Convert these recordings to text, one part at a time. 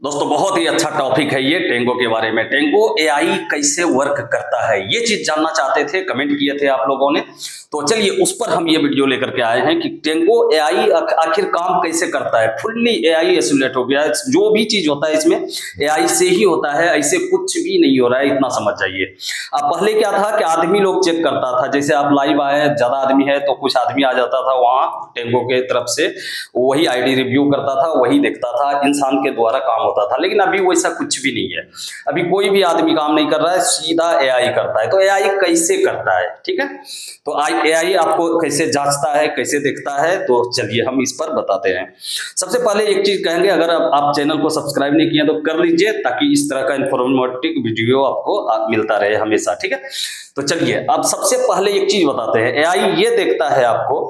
दोस्तों बहुत ही अच्छा टॉपिक है ये टेंगो के बारे में। टेंगो एआई कैसे वर्क करता है ये चीज जानना चाहते थे, कमेंट किए थे आप लोगों ने, तो चलिए उस पर हम ये वीडियो लेकर के आए हैं कि टेंगो एआई आखिर काम कैसे करता है। फुल्ली एआई एसोलेट हो गया है, जो भी चीज होता है इसमें एआई से ही होता है, ऐसे कुछ भी नहीं हो रहा है, इतना समझ जाइए। अब पहले क्या था कि आदमी लोग चेक करता था, जैसे आप लाइव आए ज्यादा आदमी है तो कुछ आदमी आ जाता था वहां टेंगो के तरफ से, वही आईडी रिव्यू करता था, वही देखता था, इंसान के द्वारा काम होता था। लेकिन अभी वैसा कुछ भी नहीं है, अभी कोई भी आदमी काम नहीं कर रहा है, सीधा एआई करता है। तो एआई कैसे करता है, ठीक है, तो एआई आपको कैसे जांचता है, कैसे देखता है, तो चलिए हम इस पर बताते हैं। सबसे पहले एक चीज कहेंगे, अगर आप चैनल को सब्सक्राइब नहीं किए तो कर लीजिए, ताकि इस तरह का इंफॉर्मेटिव वीडियो आपको मिलता रहे हमेशा, ठीक है। तो चलिए अब सबसे पहले एक चीज बताते हैं। एआई ये देखता है आपको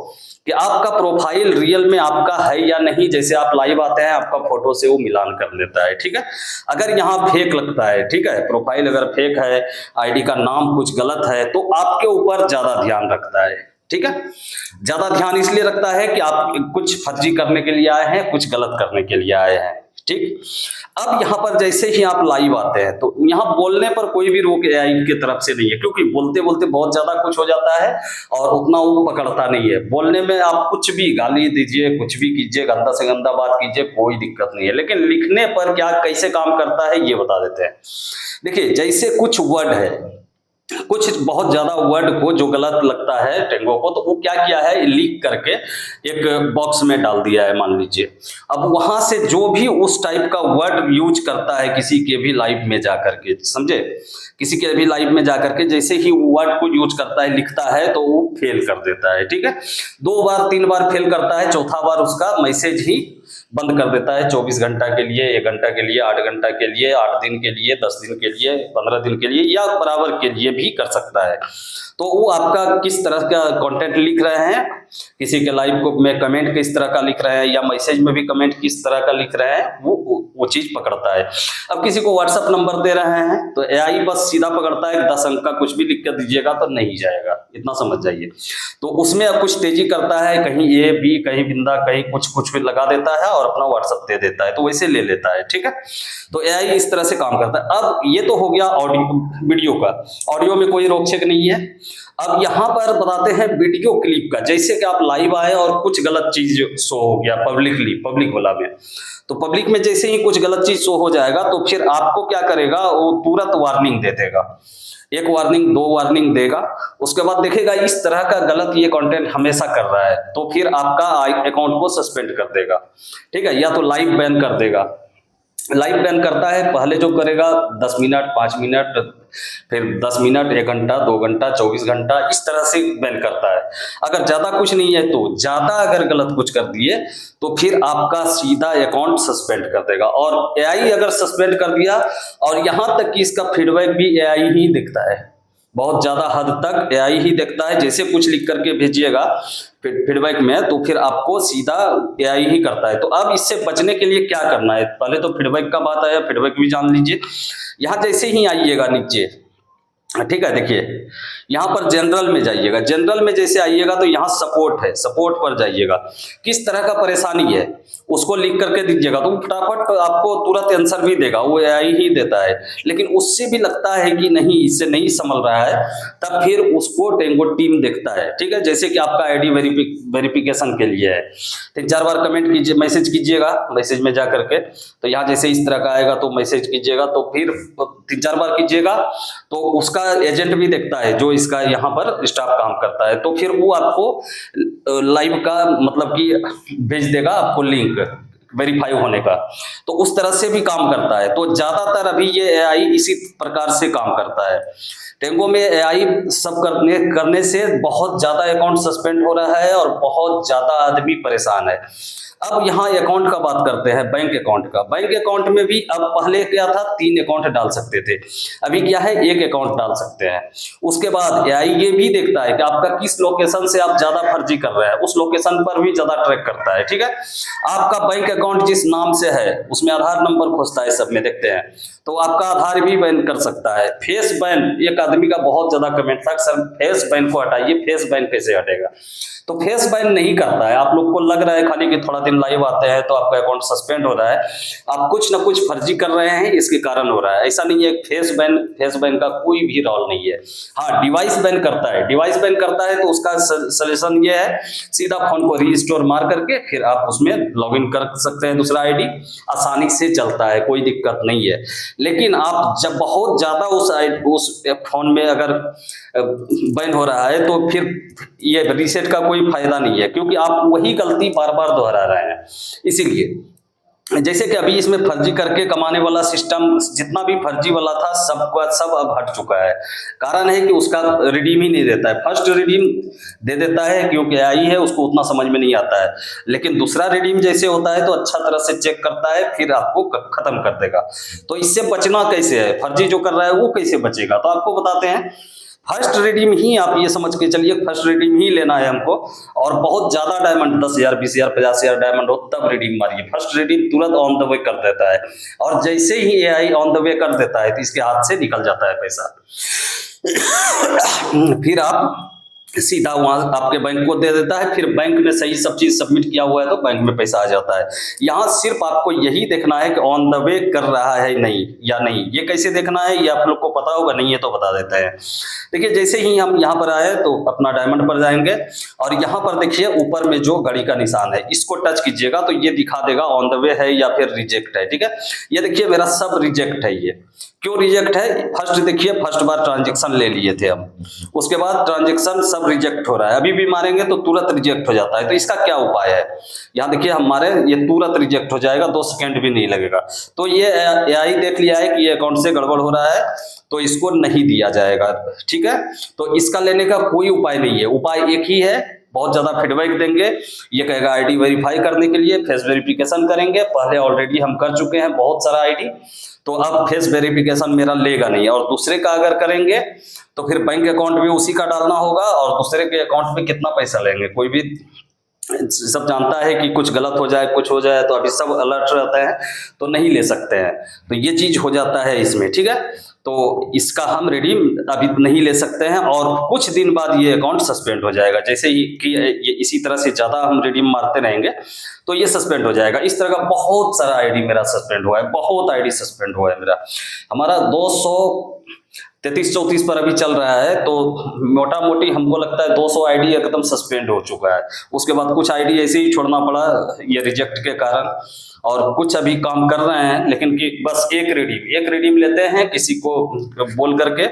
कि आपका प्रोफाइल रियल में आपका है या नहीं। जैसे आप लाइव आते हैं, आपका फोटो से वो मिलान कर लेता है, ठीक है। अगर यहाँ फेक लगता है, ठीक है, प्रोफाइल अगर फेक है, आईडी का नाम कुछ गलत है, तो आपके ऊपर ज्यादा ध्यान रखता है, ठीक है। ज्यादा ध्यान इसलिए रखता है कि आप कुछ फर्जी करने के लिए आए हैं, कुछ गलत करने के लिए आए हैं, ठीक। अब यहां पर जैसे ही आप लाइव आते हैं तो यहां बोलने पर कोई भी रोक एआई की तरफ से नहीं है, क्योंकि बोलते बोलते बहुत ज्यादा कुछ हो जाता है और उतना वो पकड़ता नहीं है। बोलने में आप कुछ भी गाली दीजिए, कुछ भी कीजिए, गंदा से गंदा बात कीजिए, कोई दिक्कत नहीं है। लेकिन लिखने पर क्या कैसे काम करता है ये बता देते हैं। देखिए जैसे कुछ वर्ड है, कुछ बहुत ज्यादा वर्ड को जो गलत लगता है टेंगो को, तो वो क्या किया है, लिख करके एक बॉक्स में डाल दिया है मान लीजिए। अब वहां से जो भी उस टाइप का वर्ड यूज करता है किसी के भी लाइव में जाकर के, समझे, किसी के भी लाइव में जाकर के जैसे ही वर्ड को यूज करता है, लिखता है, तो वो फेल कर देता है, ठीक है। 2 बार 3 बार फेल करता है, चौथा बार उसका मैसेज ही बंद कर देता है। 24 घंटा के लिए, 1 घंटा के लिए, 8 घंटा के लिए, 8 दिन के लिए, 10 दिन के लिए, 15 दिन के लिए, या बराबर के लिए भी कर सकता है। तो वो आपका किस तरह का कंटेंट लिख रहे हैं, किसी के लाइव को में कमेंट किस तरह का लिख रहे हैं, या मैसेज में भी कमेंट किस तरह का लिख रहे हैं, वो चीज पकड़ता है। अब किसी को व्हाट्सएप नंबर दे रहे हैं तो एआई बस सीधा पकड़ता है, 10 अंक का कुछ भी लिख कर दीजिएगा तो नहीं जाएगा, इतना समझ जाइए। तो उसमें अब कुछ तेजी करता है, कहीं ए बी, कहीं बिंदा, कहीं कुछ कुछ भी लगा देता है और अपना व्हाट्सएप दे देता है, तो वैसे ले लेता है, ठीक है। तो एआई इस तरह से काम करता है। अब ये तो हो गया ऑडियो वीडियो का, ऑडियो में कोई रोक छेक नहीं है। अब यहां पर बताते हैं वीडियो क्लिप का। जैसे कि आप लाइव आए और कुछ गलत चीज शो हो गया पब्लिक वाला में, तो पब्लिक में जैसे ही कुछ गलत चीज शो हो जाएगा तो फिर आपको क्या करेगा, वो तुरंत वार्निंग दे देगा। 1 वार्निंग, 2 वार्निंग देगा, उसके बाद देखेगा इस तरह का गलत ये कंटेंट हमेशा कर रहा है, तो फिर आपका अकाउंट को सस्पेंड कर देगा, ठीक है, या तो लाइव बैन कर देगा। लाइव बैन करता है, पहले जो करेगा 10 मिनट, 5 मिनट, फिर 10 मिनट, 1 घंटा, 2 घंटा, 24 घंटा, इस तरह से बैन करता है। अगर ज्यादा कुछ नहीं है तो, ज्यादा अगर गलत कुछ कर दिए तो फिर आपका सीधा अकाउंट सस्पेंड कर देगा। और एआई अगर सस्पेंड कर दिया, और यहां तक कि इसका फीडबैक भी एआई ही दिखता है, बहुत ज्यादा हद तक एआई ही देखता है। जैसे कुछ लिख करके भेजिएगा फीडबैक में, तो फिर आपको सीधा एआई ही करता है। तो अब इससे बचने के लिए क्या करना है, पहले तो फीडबैक का बात आया, फीडबैक भी जान लीजिए। यहां जैसे ही आइएगा नीचे, ठीक है, देखिए यहां पर जनरल में जाइएगा। जनरल में जैसे आइएगा तो यहां सपोर्ट है, सपोर्ट पर जाइएगा। किस तरह का परेशानी है उसको लिख करके दीजिएगा, तो फटाफट आपको तुरंत आंसर भी देगा, वो एआई ही देता है। लेकिन उससे भी लगता है कि नहीं, इससे नहीं संभल रहा है, तब फिर उसको टेंगो टीम देखता है, ठीक है। जैसे कि आपका आईडी वेरिफिकेशन के लिए है, 3-4 बार कमेंट कीजिए, मैसेज कीजिएगा, मैसेज में जा करके, तो यहाँ जैसे इस तरह का आएगा तो मैसेज कीजिएगा, तो फिर 3-4 बार कीजिएगा, तो उसका एजेंट भी देखता है जो इसका यहाँ पर स्टाफ काम करता है, तो फिर वो आपको लाइव का मतलब कि भेज देगा आपको लिंक वेरीफाई होने का। तो उस तरह से भी काम करता है। तो ज्यादातर अभी ये एआई इसी प्रकार से काम करता है। टेंगो में एआई सब करने से बहुत ज्यादा अकाउंट सस्पेंड हो रहा है और बहुत ज्यादा आदमी परेशान है। अब यहाँ अकाउंट का बात करते हैं, बैंक अकाउंट का। बैंक अकाउंट में भी अब पहले क्या था, 3 अकाउंट डाल सकते थे, अभी क्या है 1 अकाउंट डाल सकते हैं। उसके बाद एआई ये भी देखता है कि आपका किस लोकेशन से आप ज्यादा फर्जी कर रहे हैं, उस लोकेशन पर भी ज्यादा ट्रैक करता है, ठीक है। आपका बैंक अकाउंट जिस नाम से है उसमें आधार नंबर खोजता है, सब में देखते हैं, तो आपका आधार भी बैन कर सकता है। फेस बैन, एक आदमी का बहुत ज्यादा कमेंट था, सर फेस बैन को हटाइए, फेस बैन कैसे हटेगा। तो फेस बैन नहीं करता है। आप लोग को लग रहा है खाली कि थोड़ा दिन लाइव आते हैं तो आपका अकाउंट सस्पेंड हो रहा है, आप कुछ ना कुछ फर्जी कर रहे हैं, इसके कारण हो रहा है। ऐसा नहीं है। फेस बैन का कोई भी रोल नहीं है। हाँ, डिवाइस बैन करता है। डिवाइस बैन करता है तो उसका सजेशन ये है, सीधा फोन को रीस्टोर मार करके फिर आप उसमें लॉगिन कर सकते हैं, दूसरा आईडी आसानी से चलता है, कोई दिक्कत नहीं है। लेकिन आप जब बहुत ज्यादा उस फोन में अगर बैन हो रहा है तो फिर ये रीसेट का कोई फायदा नहीं है, क्योंकि आप वही गलती बार बार दोहरा रहे हैं। इसीलिए जैसे कि अभी इसमें फर्जी करके कमाने वाला सिस्टम जितना भी फर्जी वाला था सब अब हट चुका है। कारण है कि उसका रिडीम ही नहीं देता है। फर्स्ट रिडीम दे देता है क्योंकि आई है, उसको उतना समझ में नहीं आता है। लेकिन दूसरा रिडीम जैसे होता है तो अच्छा तरह से चेक करता है, फिर आपको खत्म कर देगा। तो इससे बचना कैसे है, फर्जी जो कर रहा है वो कैसे बचेगा, तो आपको बताते हैं। फर्स्ट रिडीम ही आप ये समझ के चलिए, फर्स्ट रिडीम ही लेना है हमको। और बहुत ज्यादा डायमंड 10,000 20,000 50,000 डायमंड हो तब रिडीम मारिए। फर्स्ट रिडीम तुरंत ऑन द वे कर देता है, और जैसे ही एआई ऑन द वे कर देता है तो इसके हाथ से निकल जाता है पैसा। फिर आप सीधा वहां आपके बैंक को दे देता है, फिर बैंक ने सही सब चीज सबमिट किया हुआ है तो बैंक में पैसा आ जाता है। यहाँ सिर्फ आपको यही देखना है कि ऑन द वे कर रहा है नहीं या नहीं। ये कैसे देखना है ये आप लोग को पता होगा, नहीं है तो बता देते हैं। देखिए, जैसे ही हम यहाँ पर आए तो अपना डायमंड पर जाएंगे, और यहाँ पर देखिए ऊपर में जो घड़ी का निशान है इसको टच कीजिएगा तो ये दिखा देगा ऑन द वे है या फिर रिजेक्ट है। ठीक है, ये देखिए मेरा सब रिजेक्ट है। ये क्यों रिजेक्ट है? फर्स्ट देखिए, फर्स्ट बार ट्रांजेक्शन ले लिए थे हम, उसके बाद ट्रांजेक्शन सब रिजेक्ट हो रहा है। अभी भी मारेंगे तो तुरंत रिजेक्ट हो जाता है। तो इसका क्या उपाय है? यहाँ देखिए हमारे ये तुरंत रिजेक्ट हो जाएगा, 2 सेकंड भी नहीं लगेगा। तो ये एआई देख लिया है कि ये अकाउंट से गड़बड़ हो रहा है तो इसको नहीं दिया जाएगा। ठीक है, तो इसका लेने का कोई उपाय नहीं है। उपाय एक ही है, बहुत ज्यादा फीडबैक देंगे। ये कहेगा आईडी वेरीफाई करने के लिए फेस वेरिफिकेशन करेंगे। पहले ऑलरेडी हम कर चुके हैं बहुत सारा आईडी, तो अब फेस वेरिफिकेशन मेरा लेगा नहीं। और दूसरे का अगर करेंगे तो फिर बैंक अकाउंट भी उसी का डालना होगा, और दूसरे के अकाउंट में कितना पैसा लेंगे, कोई भी सब जानता है कि कुछ गलत हो जाए कुछ हो जाए तो अभी सब अलर्ट रहते हैं, तो नहीं ले सकते हैं। तो ये चीज हो जाता है इसमें। ठीक है, तो इसका हम रिडीम अभी नहीं ले सकते हैं, और कुछ दिन बाद ये अकाउंट सस्पेंड हो जाएगा। जैसे ही कि ये इसी तरह से ज्यादा हम रिडीम मारते रहेंगे तो ये सस्पेंड हो जाएगा। इस तरह का बहुत सारा आईडी मेरा सस्पेंड हुआ है, बहुत आईडी सस्पेंड हुआ है मेरा। हमारा 233-34 पर अभी चल रहा है, तो मोटा मोटी हमको लगता है 200 आईडी एकदम सस्पेंड हो चुका है। उसके बाद कुछ आईडी ऐसे ही छोड़ना पड़ा ये रिजेक्ट के कारण, और कुछ अभी काम कर रहे हैं, लेकिन कि बस एक रिडीम लेते हैं किसी को बोल करके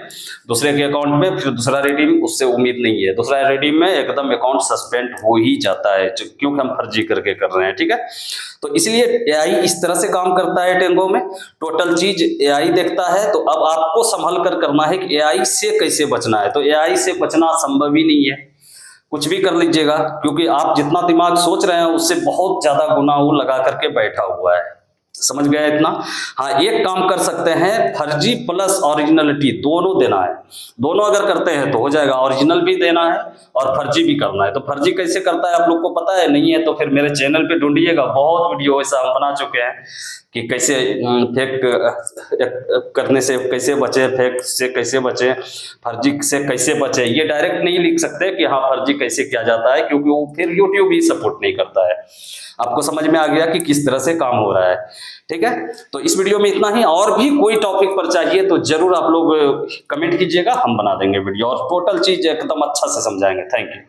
दूसरे के अकाउंट में, फिर दूसरा रिडीम, उससे उम्मीद नहीं है। दूसरा रिडीम में एकदम अकाउंट सस्पेंड हो ही जाता है, क्योंकि हम फर्जी करके कर रहे हैं। ठीक है, तो इसलिए एआई इस तरह से काम करता है। टेंगो में टोटल चीज एआई देखता है। तो अब आपको संभल कर करना है कि एआई से कैसे बचना है। तो एआई से बचना संभव ही नहीं है, कुछ भी कर लीजिएगा, क्योंकि आप जितना दिमाग सोच रहे हैं उससे बहुत ज्यादा गुना वो लगा करके बैठा हुआ है। समझ गया इतना? हाँ, एक काम कर सकते हैं, फर्जी प्लस ओरिजिनलिटी दोनों देना है। दोनों अगर करते हैं तो हो जाएगा। ओरिजिनल भी देना है और फर्जी भी करना है। तो फर्जी कैसे करता है आप लोग को पता है? नहीं है तो फिर मेरे चैनल पे ढूंढिएगा, बहुत वीडियो ऐसा हम बना चुके हैं कि कैसे फेक करने से कैसे बचे, फेक से कैसे बचे, फर्जी से कैसे बचे। ये डायरेक्ट नहीं लिख सकते कि हाँ फर्जी कैसे किया जाता है, क्योंकि वो फिर यूट्यूब ही सपोर्ट नहीं करता है। आपको समझ में आ गया कि किस तरह से काम हो रहा है। ठीक है, तो इस वीडियो में इतना ही। और भी कोई टॉपिक पर चाहिए तो जरूर आप लोग कमेंट कीजिएगा, हम बना देंगे वीडियो, और टोटल चीज एकदम अच्छा से समझाएंगे। Thank you.